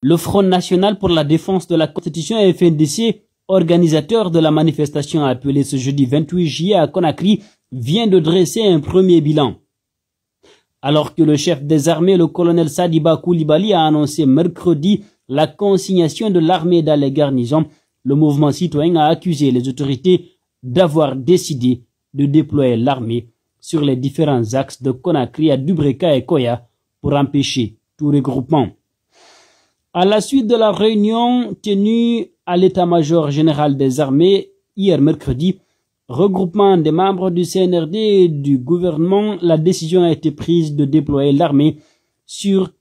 Le Front national pour la défense de la Constitution FNDC, organisateur de la manifestation appelée ce jeudi 28 juillet à Conakry, vient de dresser un premier bilan. Alors que le chef des armées, le colonel Sadiba Koulibaly, a annoncé mercredi la consignation de l'armée dans les garnisons, le mouvement citoyen a accusé les autorités d'avoir décidé de déployer l'armée sur les différents axes de Conakry à Dubreka et Koya pour empêcher tout regroupement. À la suite de la réunion tenue à l'état-major général des armées hier mercredi, regroupement des membres du CNRD et du gouvernement, la décision a été prise de déployer l'armée sur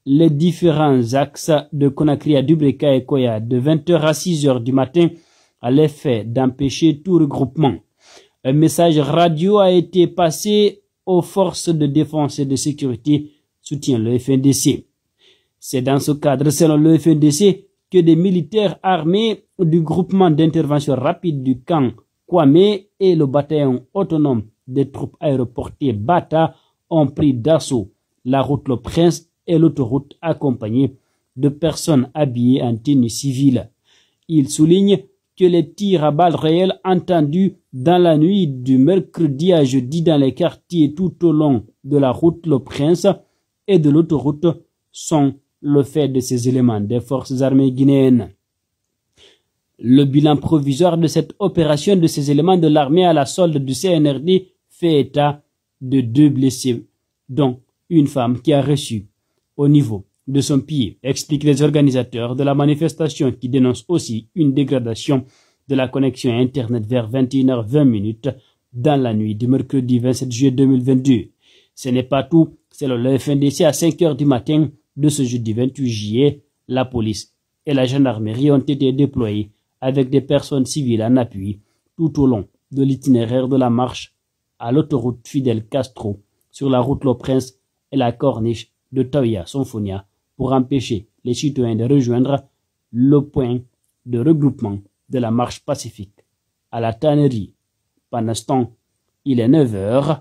les différents axes de Conakry à Dubreka et Koya de 20h à 6h du matin à l'effet d'empêcher tout regroupement. Un message radio a été passé aux forces de défense et de sécurité, soutient le FNDC. C'est dans ce cadre, selon le FNDC, que des militaires armés du groupement d'intervention rapide du camp Kwame et le bataillon autonome des troupes aéroportées Bata ont pris d'assaut la route Le Prince et l'autoroute accompagnée de personnes habillées en tenue civile. Il souligne que les tirs à balles réelles entendus dans la nuit du mercredi à jeudi dans les quartiers tout au long de la route Le Prince et de l'autoroute sont le fait de ces éléments des forces armées guinéennes. Le bilan provisoire de cette opération de ces éléments de l'armée à la solde du CNRD fait état de 2 blessés, dont une femme qui a reçu au niveau de son pied, expliquent les organisateurs de la manifestation qui dénoncent aussi une dégradation de la connexion Internet vers 21h20 dans la nuit du mercredi 27 juillet 2022. Ce n'est pas tout, selon le FNDC à 5h du matin de ce jeudi 28 juillet, la police et la gendarmerie ont été déployés avec des personnes civiles en appui tout au long de l'itinéraire de la marche à l'autoroute Fidel Castro sur la route Le Prince et la corniche de Taoya-Sonfonia pour empêcher les citoyens de rejoindre le point de regroupement de la marche pacifique à la tannerie. Pendant ce temps, il est 9h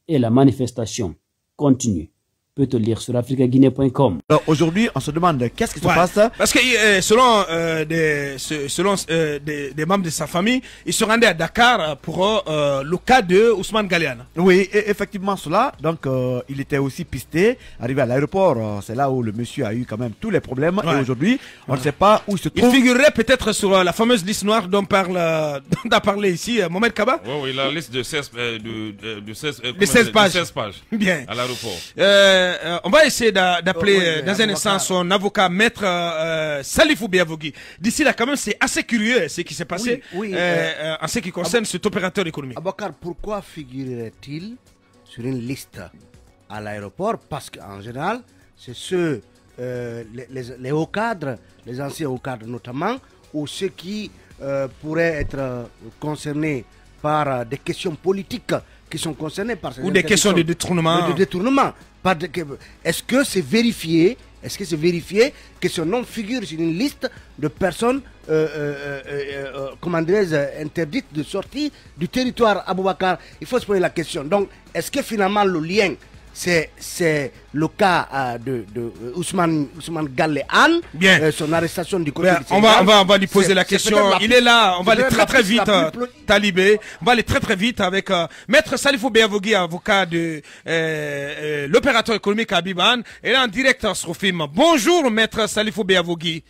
et la manifestation continue. Peut-on lire sur africaguinée.com. Aujourd'hui, on se demande qu'est-ce qui se passe. Parce que selon des membres de sa famille, ils se rendaient à Dakar pour le cas de Ousmane Galeana. Oui, effectivement cela. Donc, il était aussi pisté, arrivé à l'aéroport. C'est là où le monsieur a eu quand même tous les problèmes. Ouais. Et aujourd'hui, on ne sait pas où il se trouve. Il figurerait peut-être sur la fameuse liste noire dont a parlé ici Mohamed Kaba. Oui, la liste de 16 pages. Bien. À l'aéroport. On va essayer d'appeler dans un instant son avocat, maître Salifou Biavogui. D'ici là, quand même, c'est assez curieux ce qui s'est passé en ce qui concerne cet opérateur économique. Abakar, pourquoi figurerait-il sur une liste à l'aéroport? Parce qu'en général, c'est ceux, les hauts cadres, les anciens hauts cadres notamment, ou ceux qui pourraient être concernés par des questions politiques qui sont concernés par ces ou des questions de détournement. Est-ce que c'est vérifié? Est-ce que c'est vérifié que son nom figure sur une liste de personnes comment dirais-je, interdites de sortie du territoire Aboubakar? Il faut se poser la question. Donc, est-ce que finalement le lien, c'est le cas de Ousmane Galeana, son arrestation du côté on va lui poser la question. Il est là, on va aller très vite, Talibé. On va aller très vite avec Maître Salifou Biavogui, avocat de l'opérateur économique à Biban. Et là en direct sur film. Bonjour Maître Salifou Biavogui.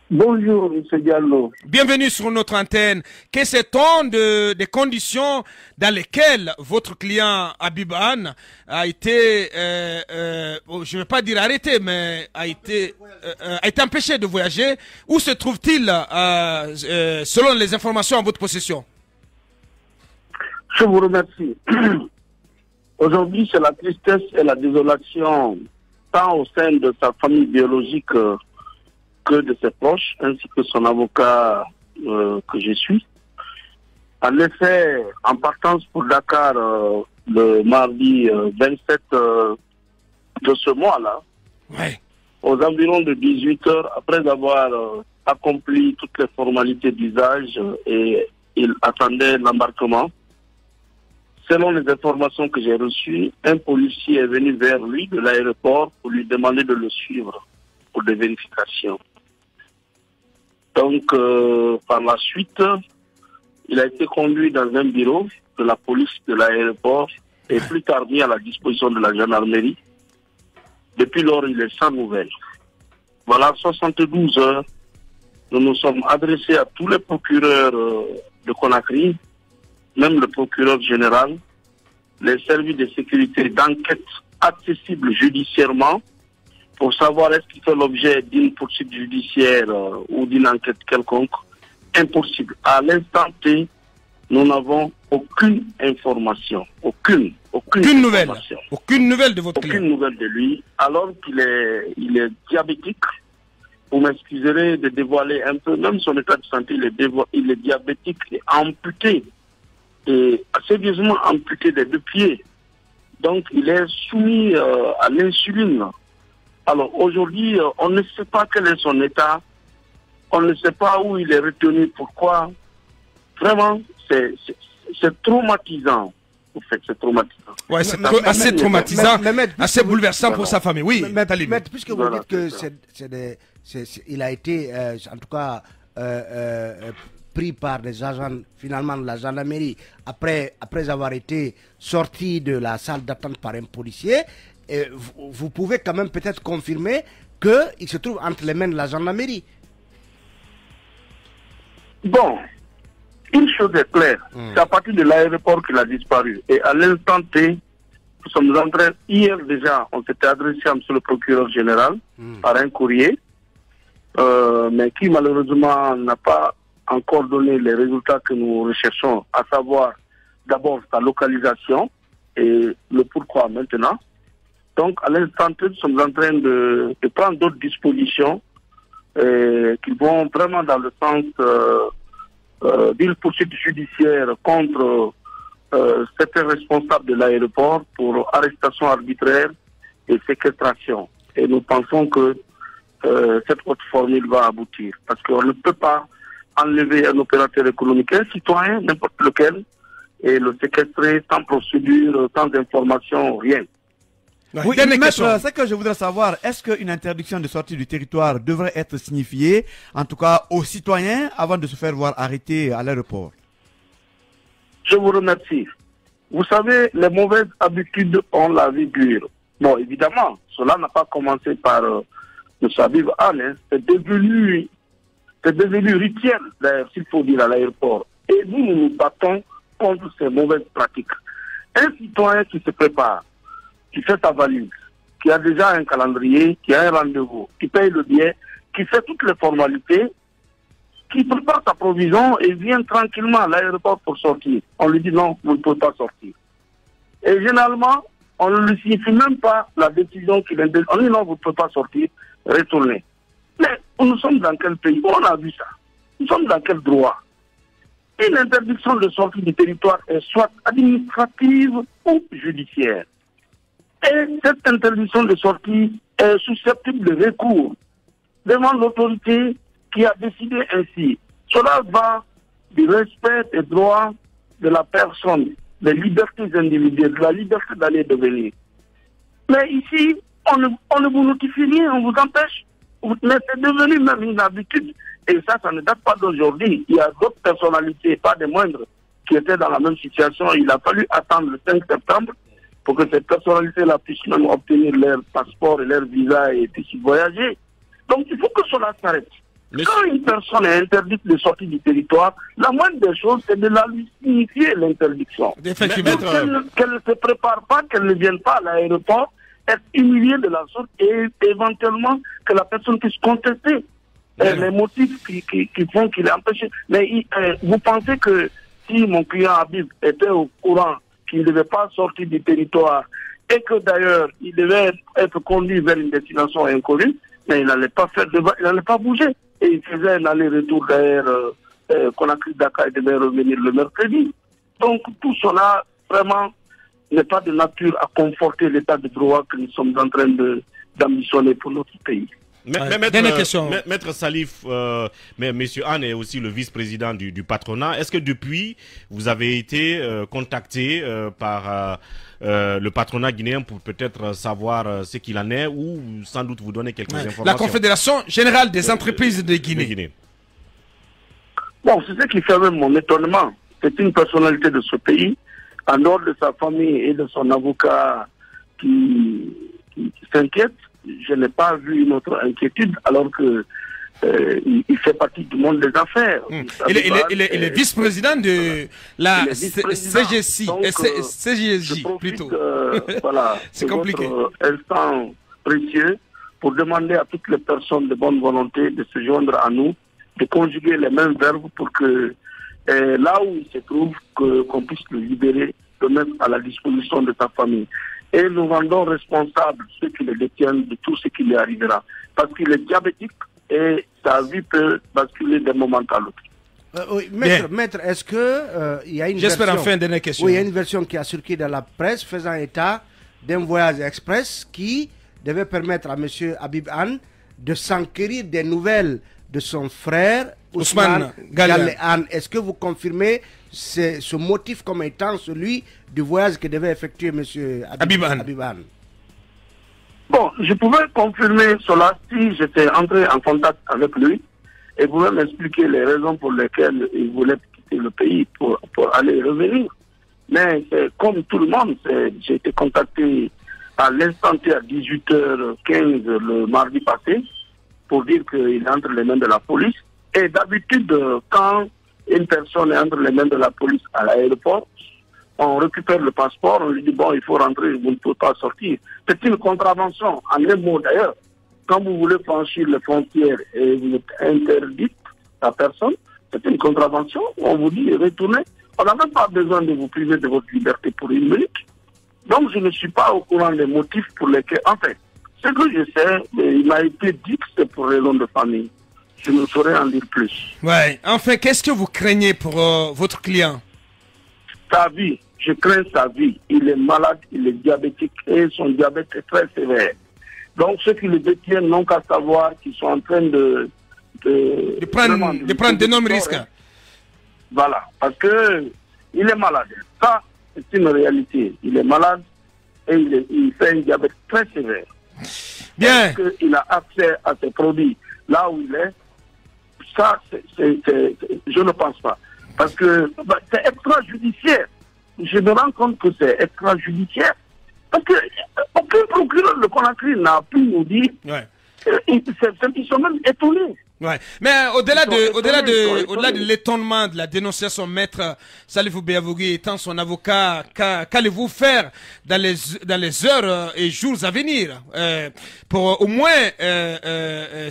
Bonjour, M. Diallo. Bienvenue sur notre antenne. Que sait-on des conditions dans lesquelles votre client Abiban a été, je ne vais pas dire arrêté, mais a été empêché de voyager? Où se trouve-t-il selon les informations en votre possession? Je vous remercie. Aujourd'hui, c'est la tristesse et la désolation, tant au sein de sa famille biologique que de ses proches, ainsi que son avocat que je suis. En effet, en partance pour Dakar le mardi 27 de ce mois-là, aux environs de 18h, après avoir accompli toutes les formalités d'usage et il attendait l'embarquement, selon les informations que j'ai reçues, un policier est venu vers lui de l'aéroport pour lui demander de le suivre. pour des vérifications. Donc, par la suite, il a été conduit dans un bureau de la police de l'aéroport et plus tard mis à la disposition de la gendarmerie. Depuis lors, il est sans nouvelles. Voilà, 72 heures, nous nous sommes adressés à tous les procureurs de Conakry, même le procureur général, les services de sécurité d'enquête accessibles judiciairement pour savoir est-ce qu'il fait l'objet d'une poursuite judiciaire ou d'une enquête quelconque. Impossible. À l'instant T, nous n'avons aucune information. Aucune nouvelle. information. Aucune nouvelle de votre client. Aucune nouvelle de lui, alors qu'il est diabétique. Vous m'excuserez de dévoiler un peu, même son état de santé, il est diabétique et amputé, et sérieusement amputé des 2 pieds. Donc il est soumis à l'insuline. Alors aujourd'hui, on ne sait pas quel est son état, on ne sait pas où il est retenu, pourquoi. Vraiment, c'est traumatisant. En fait, c'est traumatisant. Ouais, c'est assez traumatisant, assez bouleversant pour sa famille. Oui, Maître, puisque vous dites que il a été, en tout cas, pris par des agents, finalement, de la gendarmerie, après avoir été sorti de la salle d'attente par un policier, vous pouvez quand même peut-être confirmer qu'il se trouve entre les mains de la gendarmerie. Bon, une chose est claire, c'est à partir de l'aéroport qu'il a disparu. Et à l'instant T, nous sommes en train, hier déjà, on s'était adressé à M. le procureur général par un courrier, mais qui malheureusement n'a pas encore donné les résultats que nous recherchons, à savoir d'abord sa localisation et le pourquoi maintenant. Donc à l'instant T, nous sommes en train de prendre d'autres dispositions qui vont vraiment dans le sens d'une poursuite judiciaire contre certains responsables de l'aéroport pour arrestation arbitraire et séquestration. Et nous pensons que cette autre formule va aboutir. Parce qu'on ne peut pas enlever un opérateur économique, un citoyen, n'importe lequel, et le séquestrer sans procédure, sans information, rien. Oui, maître, ce que je voudrais savoir, est-ce qu'une interdiction de sortie du territoire devrait être signifiée, en tout cas aux citoyens, avant de se faire voir arrêter à l'aéroport? Je vous remercie. Vous savez, les mauvaises habitudes ont la vie dure. Bon, évidemment, cela n'a pas commencé par M. Habib Anne, c'est devenu rituel, d'ailleurs, s'il faut dire, à l'aéroport. Et nous nous battons contre ces mauvaises pratiques. Un citoyen qui se prépare, qui fait sa valise, qui a déjà un calendrier, qui a un rendez-vous, qui paye le billet, qui fait toutes les formalités, qui prépare sa provision et vient tranquillement à l'aéroport pour sortir. On lui dit non, vous ne pouvez pas sortir. Et généralement, on ne lui signifie même pas la décision qu'il a. On dit non, vous ne pouvez pas sortir, retournez. Mais nous sommes dans quel pays? On a vu ça. Nous sommes dans quel droit? Et l'interdiction de sortie du territoire est soit administrative ou judiciaire. Et cette interdiction de sortie est susceptible de recours devant l'autorité qui a décidé ainsi. Cela va du respect des droits de la personne, des libertés individuelles, de la liberté d'aller et de venir. Mais ici, on ne vous notifie rien, on vous empêche. Mais c'est devenu même une habitude. Et ça ne date pas d'aujourd'hui. Il y a d'autres personnalités, pas des moindres, qui étaient dans la même situation. Il a fallu attendre le 5 septembre pour que ces personnalités-là puissent même obtenir leur passeport et leur visa et puissent voyager. Donc il faut que cela s'arrête. Quand une personne est interdite de sortir du territoire, la moindre des choses, c'est de la lui signifier l'interdiction. Qu'elle ne se prépare pas, qu'elle ne vienne pas à l'aéroport, être humiliée de la sorte et éventuellement que la personne puisse contester les motifs qui font qu'il est empêché. Mais vous pensez que si mon client Habib était au courant qu'il ne devait pas sortir du territoire et que d'ailleurs il devait être conduit vers une destination inconnue, mais il n'allait pas il n'allait pas bouger. Et il faisait un aller-retour derrière Conakry-Dakar et devait revenir le mercredi. Donc tout cela, vraiment, n'est pas de nature à conforter l'état de droit que nous sommes en train d'ambitionner pour notre pays. Dernière question. Maître Salif, mais Monsieur Anne est aussi le vice-président du patronat. Est-ce que depuis, vous avez été contacté par le patronat guinéen pour peut-être savoir ce qu'il en est ou sans doute vous donner quelques informations? La Confédération Générale des Entreprises de Guinée. Bon, c'est ce qui fait même mon étonnement. C'est une personnalité de ce pays, en dehors de sa famille et de son avocat qui s'inquiète. Je n'ai pas vu une autre inquiétude alors que il fait partie du monde des affaires. Il est vice-président de la CGJ, plutôt. Voilà, c'est compliqué. Instant précieux pour demander à toutes les personnes de bonne volonté de se joindre à nous, de conjuguer les mêmes verbes pour que là où il se trouve, qu'on puisse le libérer, le mettre à la disposition de sa famille. Et nous rendons responsables ceux qui le détiennent de tout ce qui lui arrivera. Parce qu'il est diabétique et sa vie peut basculer d'un moment à l'autre. Oui, maître, est-ce que il y a une version... J'espère enfin une dernière question. Oui, il y a une version qui a circulé dans la presse faisant état d'un voyage express qui devait permettre à M. Habib Anne de s'enquérir des nouvelles de son frère Ousmane Gallé Anne. Est-ce que vous confirmez ce motif comme étant celui du voyage que devait effectuer M. Habib Anne? Bon, je pouvais confirmer cela si j'étais entré en contact avec lui et pouvait m'expliquer les raisons pour lesquelles il voulait quitter le pays pour aller revenir. Mais comme tout le monde, j'ai été contacté à l'instant T à 18h15 le mardi passé pour dire qu'il est entre les mains de la police. Et d'habitude, quand une personne est entre les mains de la police à l'aéroport, on récupère le passeport, on lui dit bon, il faut rentrer, vous ne pouvez pas sortir. C'est une contravention, en un mot d'ailleurs. Quand vous voulez franchir les frontières et vous êtes interdite à personne, c'est une contravention. On vous dit retournez. On n'a même pas besoin de vous priver de votre liberté pour une minute. Donc je ne suis pas au courant des motifs pour lesquels, en fait, ce que je sais, il m'a été dit que c'est pour raison de famille. Je ne saurais en dire plus. Ouais. Enfin, qu'est-ce que vous craignez pour votre client? Sa vie. Je crains sa vie. Il est malade, il est diabétique et son diabète est très sévère. Donc ceux qui le détiennent n'ont qu'à savoir qu'ils sont en train de prendre d'énormes risques. Voilà, parce que il est malade. Ça, c'est une réalité. Il est malade et il fait un diabète très sévère. Bien. Parce qu'il a accès à ces produits là où il est. Ça, je ne pense pas. Parce que c'est extrajudiciaire. Je me rends compte que c'est extrajudiciaire. Parce que aucun procureur de Conakry n'a pu nous dire. Ouais. Ils sont même étonnés. Ouais. Mais au-delà de l'étonnement de la dénonciation, maître Salifou Béavougui étant son avocat, qu'allez-vous faire dans les heures et jours à venir pour au moins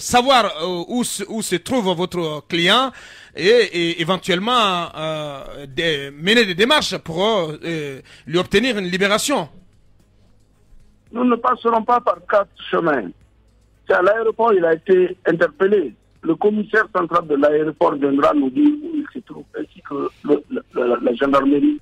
savoir où se trouve votre client et éventuellement mener des démarches pour lui obtenir une libération? Nous ne passerons pas par 4 chemins. C'est à l'aéroport, il a été interpellé. Le commissaire central de l'aéroport viendra nous dire où il se trouve, ainsi que la gendarmerie